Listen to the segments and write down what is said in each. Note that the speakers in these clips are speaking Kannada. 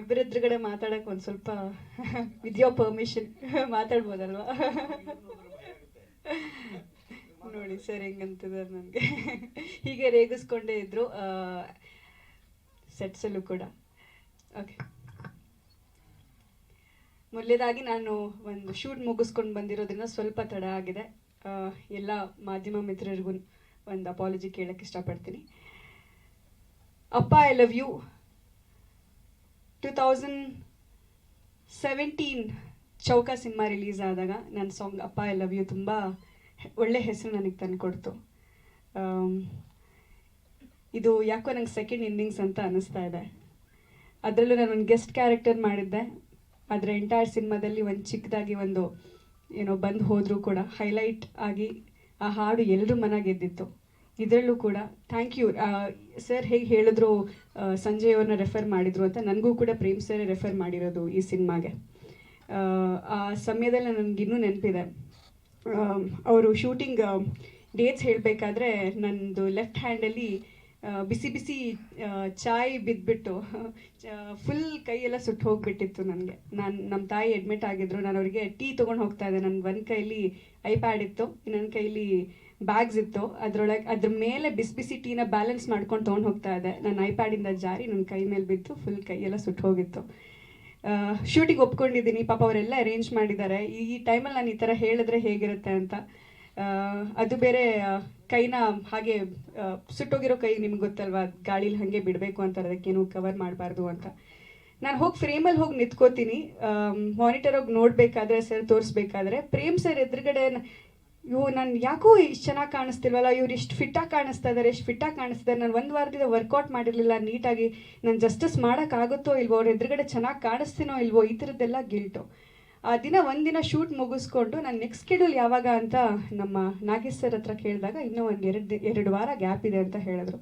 ನಿಮ್ಮಿಬ್ಬರ ಎದುರುಗಡೆ ಮಾತಾಡಕ್ಕೆ ಒಂದು ಸ್ವಲ್ಪ ವಿತ್ ಯೋರ್ ಪರ್ಮಿಷನ್ ಮಾತಾಡ್ಬೋದಲ್ವಾ? ನೋಡಿ ಸರ್ ಹೆಂಗಂತಿದ್ದಾರೆ ನನಗೆ. ಹೀಗೆ ರೇಗಿಸ್ಕೊಂಡೇ ಇದ್ರು ಸೆಟ್ಸಲ್ಲೂ ಕೂಡ. ಓಕೆ, ಮೊದಲೇದಾಗಿ ನಾನು ಒಂದು ಶೂಟ್ ಮುಗಿಸ್ಕೊಂಡು ಬಂದಿರೋದ್ರಿಂದ ಸ್ವಲ್ಪ ತಡ ಆಗಿದೆ. ಎಲ್ಲ ಮಾಧ್ಯಮ ಮಿತ್ರರಿಗೂ ಒಂದು ಅಪಾಲಜಿ ಕೇಳಕ್ಕೆ ಇಷ್ಟಪಡ್ತೀನಿ. ಅಪ್ಪ ಐ ಲವ್ ಯು 2017 ಚೌಕ ಸಿನಿಮಾ ರಿಲೀಸ್ ಆದಾಗ ನನ್ನ ಸಾಂಗ್ ಅಪ್ಪ ಐ ಲವ್ ಯು ತುಂಬ ಒಳ್ಳೆ ಹೆಸರು ನನಗೆ ತಂದುಕೊಡ್ತು. ಇದು ಯಾಕೋ ನಂಗೆ ಸೆಕೆಂಡ್ ಇನ್ನಿಂಗ್ಸ್ ಅಂತ ಅನ್ನಿಸ್ತಾ ಇದೆ. ಅದರಲ್ಲೂ ನಾನು ಒಂದು ಗೆಸ್ಟ್ ಕ್ಯಾರೆಕ್ಟರ್ ಮಾಡಿದ್ದೆ. ಆದರೆ ಎಂಟೈರ್ ಸಿನಿಮಾದಲ್ಲಿ ಒಂದು ಚಿಕ್ಕದಾಗಿ ಒಂದು ಬಂದು ಹೋದರೂ ಕೂಡ ಹೈಲೈಟ್ ಆಗಿ ಆ ಹಾಡು ಎಲ್ಲರೂ ಮನ ಗೆದ್ದಿತ್ತು. ಇದರಲ್ಲೂ ಕೂಡ ಥ್ಯಾಂಕ್ ಯು ಸರ್. ಹೇಗೆ ಹೇಳಿದ್ರು ಸಂಜಯ್ ಅವ್ರನ್ನ ರೆಫರ್ ಮಾಡಿದ್ರು ಅಂತ, ನನಗೂ ಕೂಡ ಪ್ರೇಮ್ ಸರ್ ರೆಫರ್ ಮಾಡಿರೋದು ಈ ಸಿನಿಮಾಗೆ. ಆ ಸಮಯದಲ್ಲಿ ನನಗಿನ್ನೂ ನೆನಪಿದೆ. ಅವರು ಶೂಟಿಂಗ್ ಡೇಟ್ಸ್ ಹೇಳಬೇಕಾದ್ರೆ ನನ್ನದು ಲೆಫ್ಟ್ ಹ್ಯಾಂಡಲ್ಲಿ ಬಿಸಿ ಬಿಸಿ ಚಾಯ್ ಬಿದ್ದುಬಿಟ್ಟು ಫುಲ್ ಕೈಯೆಲ್ಲ ಸುಟ್ಟು ಹೋಗಿಬಿಟ್ಟಿತ್ತು ನನಗೆ. ನಮ್ಮ ತಾಯಿ ಅಡ್ಮಿಟ್ ಆಗಿದ್ರು. ನಾನು ಅವರಿಗೆ ಟೀ ತೊಗೊಂಡು ಹೋಗ್ತಾ ಇದ್ದೆ. ನನ್ನ ಒಂದು ಕೈಲಿ ಐಪ್ಯಾಡ್ ಇತ್ತು, ಇನ್ನೊಂದು ಕೈಲಿ ಬ್ಯಾಗ್ಸ್ ಇತ್ತು. ಅದ್ರ ಮೇಲೆ ಬಿಸಿ ಬಿಸಿ ಟೀನ ಬ್ಯಾಲೆನ್ಸ್ ಮಾಡ್ಕೊಂಡು ತೊಗೊಂಡು ಹೋಗ್ತಾ ಇದ್ದೆ. ನನ್ನ ಐಪ್ಯಾಡಿಂದ ಜಾರಿ ನನ್ನ ಕೈ ಮೇಲೆ ಬಿದ್ದು ಫುಲ್ ಕೈಯೆಲ್ಲ ಸುಟ್ಟು ಹೋಗಿತ್ತು. ಶೂಟಿಂಗ್ ಒಪ್ಕೊಂಡಿದ್ದೀನಿ. ಪಾಪ ಅವರೆಲ್ಲ ಅರೇಂಜ್ ಮಾಡಿದ್ದಾರೆ. ಈ ಟೈಮಲ್ಲಿ ನಾನು ಈ ಥರ ಹೇಳಿದ್ರೆ ಹೇಗಿರುತ್ತೆ ಅಂತ. ಅದು ಬೇರೆ ಕೈನ ಹಾಗೆ ಸುಟ್ಟೋಗಿರೋ ಕೈ ನಿಮ್ಗೆ ಗೊತ್ತಲ್ವಾ, ಗಾಳೀಲಿ ಹಾಗೆ ಬಿಡಬೇಕು ಅಂತಾರೆ, ಅದಕ್ಕೇನು ಕವರ್ ಮಾಡಬಾರ್ದು ಅಂತ. ನಾನು ಹೋಗಿ ಫ್ರೇಮಲ್ಲಿ ಹೋಗಿ ನಿಂತ್ಕೋತೀನಿ. ಮಾನಿಟರ್ ಹೋಗಿ ನೋಡಬೇಕಾದ್ರೆ, ಸರ್ ತೋರಿಸ್ಬೇಕಾದ್ರೆ ಪ್ರೇಮ್ ಸರ್ ಎದುರುಗಡೆ ನಾನು ಯಾಕೋ ಇಷ್ಟು ಚೆನ್ನಾಗಿ ಕಾಣಿಸ್ತಿಲ್ವಲ್ಲ, ಇವ್ರು ಇಷ್ಟು ಫಿಟ್ಟಾಗಿ ಕಾಣಿಸ್ತಾ ಇದ್ದಾರೆ, ಎಷ್ಟು ಫಿಟ್ಟಾಗಿ ಕಾಣಿಸ್ತಾರೆ. ನಾನು ಒಂದು ವಾರದಿಂದ ವರ್ಕೌಟ್ ಮಾಡಿರಲಿಲ್ಲ ನೀಟಾಗಿ, ನಾನು ಜಸ್ಟಿಸ್ ಮಾಡೋಕ್ಕಾಗುತ್ತೋ ಇಲ್ವೋ, ಅವ್ರ ಎದುರುಗಡೆ ಚೆನ್ನಾಗಿ ಕಾಣಿಸ್ತೀನೋ ಇಲ್ವೋ, ಈ ಥರದ್ದೆಲ್ಲ ಗಿಲ್ಟು. ಆ ದಿನ ಒಂದಿನ ಶೂಟ್ ಮುಗಿಸ್ಕೊಂಡು ನಾನು ನೆಕ್ಸ್ಟ್ ಶೆಡ್ಯೂಲ್ ಯಾವಾಗ ಅಂತ ನಮ್ಮ ನಾಗೇಶ್ ಸರ್ ಹತ್ರ ಕೇಳಿದಾಗ ಇನ್ನೂ ಒಂದು ಎರಡು ವಾರ ಗ್ಯಾಪ್ ಇದೆ ಅಂತ ಹೇಳಿದ್ರು.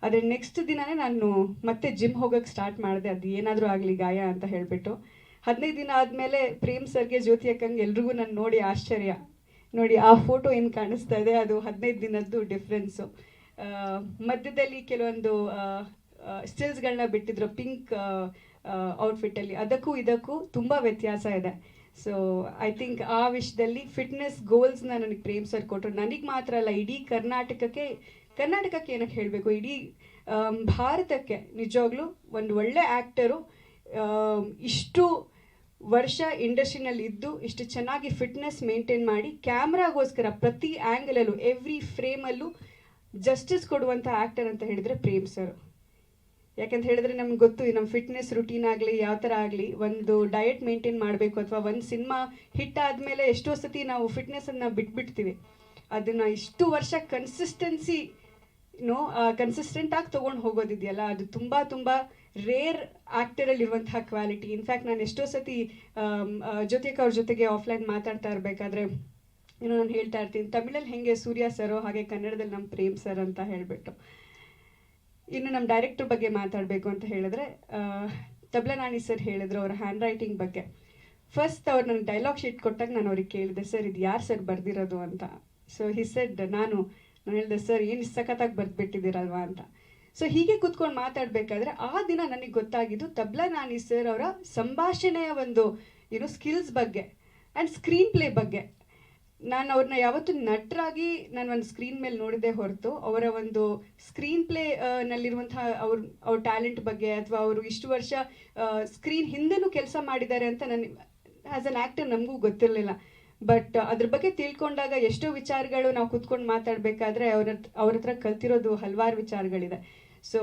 ಆದರೆ ನೆಕ್ಸ್ಟ್ ದಿನವೇ ನಾನು ಮತ್ತೆ ಜಿಮ್ ಹೋಗೋಕ್ಕೆ ಸ್ಟಾರ್ಟ್ ಮಾಡಿದೆ. ಅದು ಏನಾದರೂ ಆಗಲಿ ಗಾಯ ಅಂತ ಹೇಳಿಬಿಟ್ಟು 15 ದಿನ ಆದಮೇಲೆ ಪ್ರೇಮ್ ಸರ್ಗೆ, ಜ್ಯೋತಿ ಅಕ್ಕಂಗೆ ಎಲ್ರಿಗೂ ನಾನು ನೋಡಿ ಆಶ್ಚರ್ಯ. ನೋಡಿ ಆ ಫೋಟೋ ಏನು ಕಾಣಿಸ್ತಾ ಇದೆ, ಅದು 15 ದಿನದ್ದು ಡಿಫ್ರೆನ್ಸು. ಮಧ್ಯದಲ್ಲಿ ಕೆಲವೊಂದು ಸ್ಟಿಲ್ಸ್ಗಳನ್ನ ಬಿಟ್ಟಿದ್ರು ಪಿಂಕ್ ಔಟ್ಫಿಟ್ಟಲ್ಲಿ. ಅದಕ್ಕೂ ಇದಕ್ಕೂ ತುಂಬ ವ್ಯತ್ಯಾಸ ಇದೆ. ಸೊ ಐ ಥಿಂಕ್ ಆ ವಿಷಯದಲ್ಲಿ ಫಿಟ್ನೆಸ್ ಗೋಲ್ಸ್ನ ನನಗೆ ಪ್ರೇಮ್ ಸರ್ ಕೊಟ್ಟರು. ನನಗೆ ಮಾತ್ರ ಅಲ್ಲ, ಇಡೀ ಕರ್ನಾಟಕಕ್ಕೆ ಏನಕ್ಕೆ ಹೇಳಬೇಕು, ಇಡೀ ಭಾರತಕ್ಕೆ ನಿಜವಾಗ್ಲೂ ಒಂದು ಒಳ್ಳೆ ಆ್ಯಕ್ಟರು ಇಷ್ಟು ವರ್ಷ ಇಂಡಸ್ಟ್ರಿನಲ್ಲಿ ಇದ್ದು ಇಷ್ಟು ಚೆನ್ನಾಗಿ ಫಿಟ್ನೆಸ್ ಮೇಂಟೈನ್ ಮಾಡಿ ಕ್ಯಾಮ್ರಾಗೋಸ್ಕರ ಪ್ರತಿ ಆ್ಯಂಗಲಲ್ಲೂ ಎವ್ರಿ ಫ್ರೇಮಲ್ಲೂ ಜಸ್ಟಿಸ್ ಕೊಡುವಂಥ ಆ್ಯಕ್ಟರ್ ಅಂತ ಹೇಳಿದರೆ ಪ್ರೇಮ್ ಸರ್. ಯಾಕಂತ ಹೇಳಿದ್ರೆ ನಮ್ಗೆ ಗೊತ್ತು, ನಮ್ಮ ಫಿಟ್ನೆಸ್ ರುಟೀನ್ ಆಗಲಿ ಯಾವ ಥರ ಆಗಲಿ, ಒಂದು ಡಯಟ್ ಮೇಂಟೈನ್ ಮಾಡಬೇಕು ಅಥವಾ ಒಂದು ಸಿನಿಮಾ ಹಿಟ್ ಆದಮೇಲೆ ಎಷ್ಟೋ ಸತಿ ನಾವು ಫಿಟ್ನೆಸ್ಸನ್ನು ಬಿಟ್ಬಿಡ್ತೀವಿ. ಅದನ್ನು ಇಷ್ಟು ವರ್ಷ ಕನ್ಸಿಸ್ಟೆಂಟಾಗಿ ತೊಗೊಂಡು ಹೋಗೋದಿದೆಯಲ್ಲ, ಅದು ತುಂಬ ತುಂಬ ರೇರ್ ಆ್ಯಕ್ಟರಲ್ಲಿರುವಂತಹ ಕ್ವಾಲಿಟಿ. ಇನ್ಫ್ಯಾಕ್ಟ್ ನಾನು ಎಷ್ಟೋ ಸತಿ ಜೊತೆಗೆ ಅವ್ರ ಜೊತೆಗೆ ಆಫ್ಲೈನ್ ಮಾತಾಡ್ತಾ ಇರಬೇಕಾದ್ರೆ ನಾನು ಹೇಳ್ತಾ ಇರ್ತೀನಿ, ತಮಿಳಲ್ಲಿ ಹೆಂಗೆ ಸೂರ್ಯ ಸರೋ ಹಾಗೆ ಕನ್ನಡದಲ್ಲಿ ನಮ್ಮ ಪ್ರೇಮ್ ಸರ್ ಅಂತ ಹೇಳಿಬಿಟ್ಟು. ಇನ್ನು ನಮ್ಮ ಡೈರೆಕ್ಟರ್ ಬಗ್ಗೆ ಮಾತಾಡಬೇಕು ಅಂತ ಹೇಳಿದ್ರೆ, ತಬ್ಲಾ ನಾಣಿ ಸರ್ ಹೇಳಿದ್ರು ಅವರ ಹ್ಯಾಂಡ್ ರೈಟಿಂಗ್ ಬಗ್ಗೆ. ಫಸ್ಟ್ ಅವ್ರು ನನಗೆ ಡೈಲಾಗ್ ಶೀಟ್ ಕೊಟ್ಟಾಗ ನಾನು ಅವ್ರಿಗೆ ಕೇಳಿದೆ, ಸರ್ ಇದು ಯಾರು ಸರ್ ಬರೆದಿರೋದು ಅಂತ. ಸೊ ಹಿ ಸೆಡ್, ನಾನು ಹೇಳಿದೆ, ಸರ್ ಏನು ಸಖತ್ತಾಗಿ ಬರೆದ್ಬಿಟ್ಟಿದ್ದೀರಲ್ವಾ ಅಂತ. ಸೊ ಹೀಗೆ ಕೂತ್ಕೊಂಡು ಮಾತಾಡಬೇಕಾದ್ರೆ ಆ ದಿನ ನನಗೆ ಗೊತ್ತಾಗಿದ್ದು ತಬ್ಲಾ ನಾಣಿ ಸರ್ ಅವರ ಸಂಭಾಷಣೆಯ ಒಂದು ಸ್ಕಿಲ್ಸ್ ಬಗ್ಗೆ ಆ್ಯಂಡ್ ಸ್ಕ್ರೀನ್ ಪ್ಲೇ ಬಗ್ಗೆ. ನಾನು ಅವ್ರನ್ನ ಯಾವತ್ತೂ ನಟರಾಗಿ ನಾನು ಒಂದು ಸ್ಕ್ರೀನ್ ಮೇಲೆ ನೋಡಿದೆ ಹೊರತು ಅವರ ಒಂದು ಸ್ಕ್ರೀನ್ ಪ್ಲೇ ನಲ್ಲಿರುವಂತಹ ಅವ್ರ ಟ್ಯಾಲೆಂಟ್ ಬಗ್ಗೆ ಅಥವಾ ಅವರು ಇಷ್ಟು ವರ್ಷ ಸ್ಕ್ರೀನ್ ಹಿಂದೆನೂ ಕೆಲಸ ಮಾಡಿದ್ದಾರೆ ಅಂತ ನನಗೆ ಆ್ಯಸ್ ಅನ್ ಆ್ಯಕ್ಟರ್ ನಮಗೂ ಗೊತ್ತಿರಲಿಲ್ಲ. ಬಟ್ ಅದ್ರ ಬಗ್ಗೆ ತಿಳ್ಕೊಂಡಾಗ ಎಷ್ಟೋ ವಿಚಾರಗಳು ನಾವು ಕೂತ್ಕೊಂಡು ಮಾತಾಡಬೇಕಾದ್ರೆ ಅವ್ರ ಹತ್ರ ಕಲ್ತಿರೋದು ಹಲವಾರು ವಿಚಾರಗಳಿದೆ. ಸೊ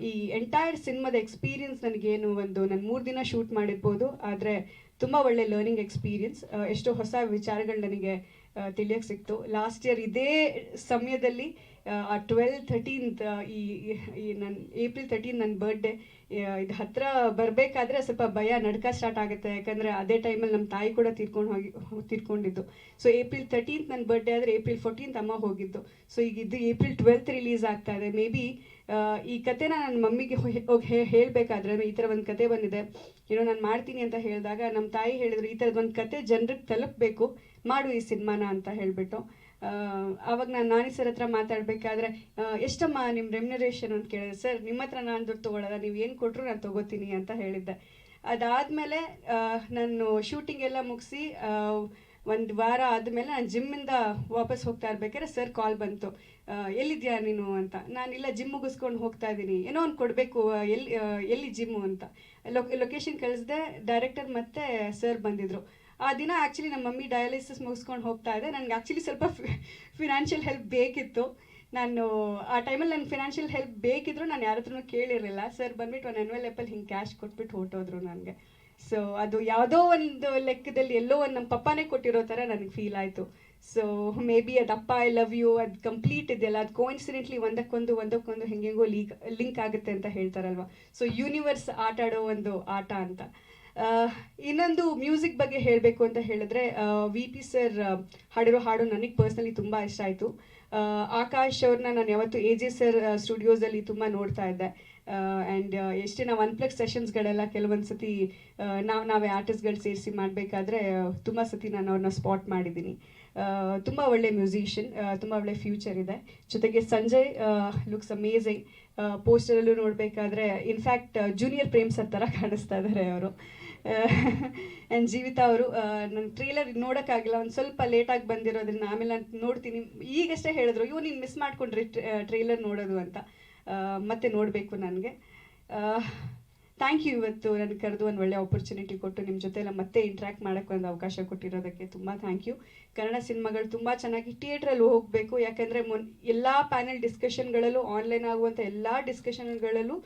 ಈ ಎಂಟೈರ್ ಸಿನಿಮಾದ ಎಕ್ಸ್ಪೀರಿಯನ್ಸ್ ನನಗೇನು ನಾನು 3 ದಿನ ಶೂಟ್ ಮಾಡಿರ್ಬೋದು, ಆದರೆ ತುಂಬ ಒಳ್ಳೆ ಲರ್ನಿಂಗ್ ಎಕ್ಸ್ಪೀರಿಯನ್ಸ್. ಎಷ್ಟೋ ಹೊಸ ವಿಚಾರಗಳು ನನಗೆ ತಿಳಿಯೋಕ್ಕೆ ಸಿಕ್ತು. ಲಾಸ್ಟ್ ಇಯರ್ ಇದೇ ಸಮಯದಲ್ಲಿ 12-13 ಈ ನನ್ನ ಏಪ್ರಿಲ್ 13 ನನ್ನ ಬರ್ಡೇ, ಇದು ಹತ್ತಿರ ಬರಬೇಕಾದ್ರೆ ಸ್ವಲ್ಪ ಭಯ, ನಡ್ಕ ಸ್ಟಾರ್ಟ್ ಆಗುತ್ತೆ. ಯಾಕಂದರೆ ಅದೇ ಟೈಮಲ್ಲಿ ನಮ್ಮ ತಾಯಿ ಕೂಡ ತೀರ್ಕೊಂಡಿದ್ದು. ಸೊ ಏಪ್ರಿಲ್ 13 ನನ್ನ ಬರ್ಡೇ ಆದರೆ ಏಪ್ರಿಲ್ 14 ಅಮ್ಮ ಹೋಗಿದ್ದು. ಸೊ ಈಗ ಇದು ಏಪ್ರಿಲ್ 12 ರಿಲೀಸ್ ಆಗ್ತಾ ಇದೆ. ಮೇ ಬಿ ಈ ಕತೆನ ನನ್ನ ಮಮ್ಮಿಗೆ ಹೋಗಿ ಹೇಳಬೇಕಾದ್ರೆ, ಈ ಥರ ಒಂದು ಕತೆ ಬಂದಿದೆ, ನಾನು ಮಾಡ್ತೀನಿ ಅಂತ ಹೇಳಿದಾಗ ನಮ್ಮ ತಾಯಿ ಹೇಳಿದ್ರು, ಈ ಥರದ್ದು ಒಂದು ಕತೆ ಜನರಿಗೆ ತಲುಪಬೇಕು, ಮಾಡು ಈ ಸಿನಿಮಾನ ಅಂತ ಹೇಳಿಬಿಟ್ಟು. ಆವಾಗ ನಾನು ನಾನಿ ಸರ್ ಹತ್ರ ಮಾತಾಡಬೇಕಾದ್ರೆ ಎಷ್ಟಮ್ಮ ನಿಮ್ಮ ರೆಮ್ಯುನರೇಷನ್ ಅಂತ ಕೇಳಿದೆ. ಸರ್ ನಿಮ್ಮ ಹತ್ರ ನಾನು ದುಡ್ಡು ತೊಗೊಳ್ಳೋಲ್ಲ, ನೀವು ಏನು ಕೊಟ್ಟರು ನಾನು ತೊಗೋತೀನಿ ಅಂತ ಹೇಳಿದ್ದೆ. ಅದಾದಮೇಲೆ ನಾನು ಶೂಟಿಂಗ್ ಎಲ್ಲ ಮುಗಿಸಿ ಒಂದು ವಾರ ಆದಮೇಲೆ ನಾನು ಜಿಮ್ಮಿಂದ ವಾಪಸ್ ಹೋಗ್ತಾ ಇರ್ಬೇಕಾದ್ರೆ ಸರ್ ಕಾಲ್ ಬಂತು, ಎಲ್ಲಿದ್ಯಾ ನೀನು ಅಂತ. ನಾನಿಲ್ಲ ಜಿಮ್ ಮುಗಿಸ್ಕೊಂಡು ಹೋಗ್ತಾ ಇದ್ದೀನಿ, ಏನೋ ಒಂದು ಕೊಡಬೇಕು, ಎಲ್ಲಿ ಜಿಮ್ಮು ಅಂತ ಲೊಕೇಶನ್ ಕಳಿಸ್ದೆ. ಡೈರೆಕ್ಟರ್ ಮತ್ತು ಸರ್ ಬಂದಿದ್ದರು. ಆ ದಿನ ಆ್ಯಕ್ಚುಲಿ ನಮ್ಮ ಮಮ್ಮಿ ಡಯಾಲಿಸಿಸ್ ಮುಗಿಸ್ಕೊಂಡು ಹೋಗ್ತಾ ಇದೆ. ನನಗೆ ಆ್ಯಕ್ಚುಲಿ ಸ್ವಲ್ಪ ಫಿನಾನ್ಷಿಯಲ್ ಹೆಲ್ಪ್ ಬೇಕಿತ್ತು. ನಾನು ಆ ಟೈಮಲ್ಲಿ ನನಗೆ ಫಿನಾನ್ಷಿಯಲ್ ಹೆಲ್ಪ್ ಬೇಕಿದ್ರು ನಾನು ಯಾರ ಹತ್ರನೂ ಕೇಳಿರಲಿಲ್ಲ. ಸರ್ ಬಂದ್ಬಿಟ್ಟು ಒಂದು ಎನ್ವೆಲಪಲ್ಲಿ ಹಿಂಗೆ ಕ್ಯಾಶ್ ಕೊಟ್ಬಿಟ್ಟು ಹೊರಟೋದ್ರು ನನಗೆ. ಸೊ ಅದು ಯಾವುದೋ ಒಂದು ಲೆಕ್ಕದಲ್ಲಿ ಎಲ್ಲೋ ಒಂದು ನಮ್ಮ ಪಪ್ಪಾನೇ ಕೊಟ್ಟಿರೋ ಥರ ನನಗೆ ಫೀಲ್ ಆಯಿತು. ಸೊ ಮೇ ಬಿ ಅದು ಅಪ್ಪ ಐ ಲವ್ ಯು ಅದು ಕಂಪ್ಲೀಟ್ ಇದೆಯಲ್ಲ, ಅದು ಕೋಇನ್ಸಿಡೆಂಟ್ಲಿ ಒಂದಕ್ಕೊಂದು ಹೆಂಗೆಂಗೋ ಲಿಂಕ್ ಆಗುತ್ತೆ ಅಂತ ಹೇಳ್ತಾರಲ್ವ. ಸೊ ಯೂನಿವರ್ಸ್ ಆಟ ಆಡೋ ಒಂದು ಆಟ ಅಂತ. ಇನ್ನೊಂದು ಮ್ಯೂಸಿಕ್ ಬಗ್ಗೆ ಹೇಳಬೇಕು ಅಂತ ಹೇಳಿದ್ರೆ, ವಿ ಪಿ ಸರ್ ಹಾಡಿರೋ ಹಾಡು ನನಗೆ ಪರ್ಸ್ನಲಿ ತುಂಬ ಇಷ್ಟ ಆಯಿತು. ಆಕಾಶ್ ಅವ್ರನ್ನ ನಾನು ಯಾವತ್ತು ಎ ಜೆ ಸರ್ ಸ್ಟುಡಿಯೋಸಲ್ಲಿ ತುಂಬ ನೋಡ್ತಾ ಇದ್ದೆ. ಆ್ಯಂಡ್ ಎಷ್ಟೇ ನಾವು ಅನ್ಪ್ಲಗ್ ಸೆಷನ್ಸ್ಗಳೆಲ್ಲ ಕೆಲವೊಂದು ಸತಿ ನಾವೇ ಆರ್ಟಿಸ್ಟ್ಗಳು ಸೇರಿಸಿ ಮಾಡಬೇಕಾದ್ರೆ ತುಂಬ ಸತಿ ನಾನು ಅವ್ರನ್ನ ಸ್ಪಾಟ್ ಮಾಡಿದ್ದೀನಿ. ತುಂಬ ಒಳ್ಳೆ ಮ್ಯೂಸಿಷಿಯನ್, ತುಂಬ ಒಳ್ಳೆ ಫ್ಯೂಚರ್ ಇದೆ. ಜೊತೆಗೆ ಸಂಜಯ್ ಲುಕ್ಸ್ ಅಮೇಝಿಂಗ್. ಪೋಸ್ಟರಲ್ಲೂ ನೋಡಬೇಕಾದ್ರೆ ಇನ್ಫ್ಯಾಕ್ಟ್ ಜೂನಿಯರ್ ಪ್ರೇಮ್ ಸರ್ ಥರ ಕಾಣಿಸ್ತಾ ಇದ್ದಾರೆ ಅವರು. ಆ್ಯಂಡ್ ಜೀವಿತಾ ಅವರು ನನ್ನ ಟ್ರೇಲರ್ ನೋಡೋಕ್ಕಾಗಿಲ್ಲ, ಒಂದು ಸ್ವಲ್ಪ ಲೇಟಾಗಿ ಬಂದಿರೋದ್ರಿಂದ ಆಮೇಲೆ ನಾನು ನೋಡ್ತೀನಿ. ಈಗಷ್ಟೇ ಹೇಳಿದ್ರು, ಇವು ನೀನು ಮಿಸ್ ಮಾಡ್ಕೊಂಡ್ರಿ ಟ್ರೇಲರ್ ನೋಡೋದು ಅಂತ. ಮತ್ತೆ ನೋಡಬೇಕು ನನಗೆ. ಥ್ಯಾಂಕ್ ಯು, ಇವತ್ತು ನನಗೆ ಕರೆದು ಒಂದು ಒಳ್ಳೆ ಆಪರ್ಚುನಿಟಿ ಕೊಟ್ಟು ನಿಮ್ಮ ಜೊತೆ ಎಲ್ಲ ಮತ್ತೆ ಇಂಟ್ರ್ಯಾಕ್ಟ್ ಮಾಡೋಕ್ಕೆ ಒಂದು ಅವಕಾಶ ಕೊಟ್ಟಿರೋದಕ್ಕೆ ತುಂಬ ಥ್ಯಾಂಕ್ ಯು. ಕನ್ನಡ ಸಿನಿಮಾಗಳು ತುಂಬ ಚೆನ್ನಾಗಿ ಥಿಯೇಟ್ರಲ್ಲಿ ಹೋಗಬೇಕು. ಯಾಕೆಂದರೆ ಎಲ್ಲ ಪ್ಯಾನೆಲ್ ಡಿಸ್ಕಷನ್ಗಳಲ್ಲೂ, ಆನ್ಲೈನ್ ಆಗುವಂಥ ಎಲ್ಲ ಡಿಸ್ಕಷನ್ಗಳಲ್ಲೂ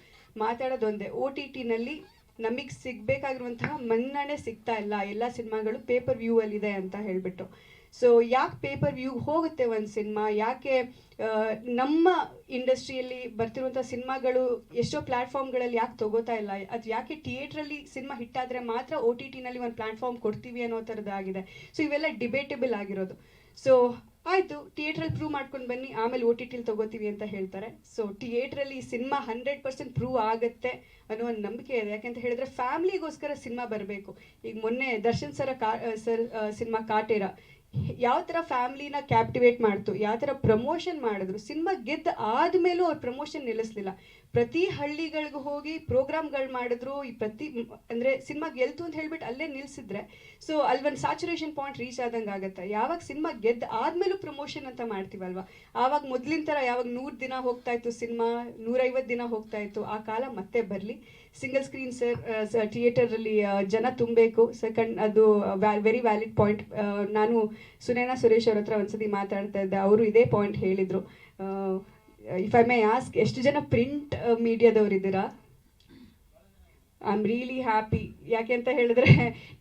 ಮಾತಾಡೋದೊಂದೇ, ಒ ಟಿ ಟಿನಲ್ಲಿ ನಮಗೆ ಸಿಗಬೇಕಾಗಿರುವಂತಹ ಮನ್ನಣೆ ಸಿಗ್ತಾ ಇಲ್ಲ, ಎಲ್ಲ ಸಿನಿಮಾಗಳು ಪೇಪರ್ ವ್ಯೂ ಅಲ್ಲಿದೆ ಅಂತ ಹೇಳಿಬಿಟ್ಟು. ಸೊ ಯಾಕೆ ಪೇಪರ್ ವ್ಯೂಗೆ ಹೋಗುತ್ತೆ ಒಂದು ಸಿನಿಮಾ, ಯಾಕೆ ನಮ್ಮ ಇಂಡಸ್ಟ್ರಿಯಲ್ಲಿ ಬರ್ತಿರುವಂಥ ಸಿನಿಮಾಗಳು ಎಷ್ಟೋ ಪ್ಲ್ಯಾಟ್ಫಾರ್ಮ್ಗಳಲ್ಲಿ ಯಾಕೆ ತೊಗೋತಾ ಇಲ್ಲ, ಅದು ಯಾಕೆ ಥಿಯೇಟ್ರಲ್ಲಿ ಸಿನಿಮಾ ಹಿಟ್ಟಾದರೆ ಮಾತ್ರ ಒ ಟಿ ಟಿನಲ್ಲಿ ಒಂದು ಪ್ಲ್ಯಾಟ್ಫಾರ್ಮ್ ಕೊಡ್ತೀವಿ ಅನ್ನೋ ಥರದ್ದಾಗಿದೆ. ಸೊ ಇವೆಲ್ಲ ಡಿಬೇಟೇಬಲ್ ಆಗಿರೋದು. ಸೊ ಆಯಿತು, ಥಿಯೇಟ್ರಲ್ಲಿ ಪ್ರೂವ್ ಮಾಡ್ಕೊಂಡು ಬನ್ನಿ, ಆಮೇಲೆ ಒ ಟಿ ಟಿಲಿ ತೊಗೋತೀವಿ ಅಂತ ಹೇಳ್ತಾರೆ. ಸೊ ಥಿಯೇಟ್ರಲ್ಲಿ ಸಿನಿಮಾ 100% ಪ್ರೂವ್ ಆಗುತ್ತೆ ಅನ್ನೋ ಒಂದು ನಂಬಿಕೆ ಇದೆ. ಯಾಕೆಂತ ಹೇಳಿದ್ರೆ ಫ್ಯಾಮ್ಲಿಗೋಸ್ಕರ ಸಿನಿಮಾ ಬರಬೇಕು. ಈಗ ಮೊನ್ನೆ ದರ್ಶನ್ ಸರ್ ಸಿನಿಮಾ ಕಾಟೇರ ಯಾವ ಥರ ಫ್ಯಾಮ್ಲಿನ ಕ್ಯಾಪ್ಟಿವೇಟ್ ಮಾಡ್ತು, ಯಾವ ಥರ ಪ್ರಮೋಷನ್ ಮಾಡಿದ್ರು. ಸಿನಿಮಾ ಗೆದ್ದ ಆದಮೇಲೂ ಅವ್ರು ಪ್ರಮೋಷನ್ ನಿಲ್ಲಿಸಲಿಲ್ಲ. ಪ್ರತಿ ಹಳ್ಳಿಗಳಿಗೂ ಹೋಗಿ ಪ್ರೋಗ್ರಾಮ್ಗಳು ಮಾಡಿದ್ರು. ಅಂದರೆ ಸಿನಿಮಾ ಗೆಲ್ತು ಅಂತ ಹೇಳ್ಬಿಟ್ಟು ಅಲ್ಲೇ ನಿಲ್ಲಿಸಿದ್ರೆ ಸೊ ಅಲ್ಲಿ ಒಂದು ಸ್ಯಾಚುರೇಷನ್ ಪಾಯಿಂಟ್ ರೀಚ್ ಆದಂಗೆ ಆಗುತ್ತೆ. ಯಾವಾಗ ಸಿನಿಮಾ ಗೆದ್ದ ಆದಮೇಲೂ ಪ್ರಮೋಷನ್ ಅಂತ ಮಾಡ್ತೀವಲ್ವ, ಆವಾಗ ಮೊದಲಿನ ಥರ ಯಾವಾಗ 100 ದಿನ ಹೋಗ್ತಾ ಇತ್ತು ಸಿನಿಮಾ, 150 ದಿನ ಹೋಗ್ತಾ ಇತ್ತು, ಆ ಕಾಲ ಮತ್ತೆ ಬರಲಿ. ಸಿಂಗಲ್ ಸ್ಕ್ರೀನ್ ಥಿಯೇಟರಲ್ಲಿ ಜನ ತುಂಬಬೇಕು. ಅದು ವೆರಿ ವ್ಯಾಲಿಡ್ ಪಾಯಿಂಟ್. ನಾನು ಸುನೈನಾ ಸುರೇಶ್ ಅವ್ರ ಹತ್ರ ಒಂದ್ಸತಿ ಮಾತಾಡ್ತಾ ಇದ್ದೆ, ಅವರು ಇದೇ ಪಾಯಿಂಟ್ ಹೇಳಿದರು. ಇಫ್ ಐ ಮೈ ಆಸ್ಕ್, ಎಷ್ಟು ಜನ ಪ್ರಿಂಟ್ ಮೀಡಿಯಾದವರಿದ್ದೀರಾ? I am really happy. ಯಾಕೆ ಅಂತ ಹೇಳಿದ್ರೆ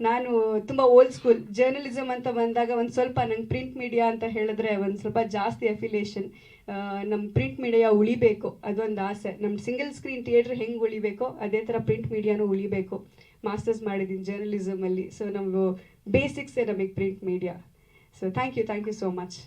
ನಾನು ತುಂಬ ಓಲ್ಡ್ ಸ್ಕೂಲ್ ಜರ್ನಲಿಸಮ್ ಅಂತ ಬಂದಾಗ ಒಂದು ಸ್ವಲ್ಪ ನಂಗೆ ಪ್ರಿಂಟ್ ಮೀಡಿಯಾ ಅಂತ ಹೇಳಿದ್ರೆ ಒಂದು ಸ್ವಲ್ಪ ಜಾಸ್ತಿ ಅಫಿಲಿಯೇಷನ್. ನಮ್ಮ ಪ್ರಿಂಟ್ ಮೀಡಿಯಾ ಉಳಿಬೇಕು, ಅದೊಂದು ಆಸೆ. ನಮ್ಮ ಸಿಂಗಲ್ ಸ್ಕ್ರೀನ್ ಥಿಯೇಟ್ರ್ ಹೆಂಗೆ ಉಳಿಬೇಕೋ ಅದೇ ಥರ ಪ್ರಿಂಟ್ ಮೀಡಿಯಾನೂ ಉಳಿಬೇಕು. ಮಾಸ್ಟರ್ಸ್ ಮಾಡಿದ್ದೀನಿ ಜರ್ನಲಿಸಮಲ್ಲಿ. ಸೊ ನಾವು ಬೇಸಿಕ್ಸೇ ನಮಗೆ print media. So thank you so much.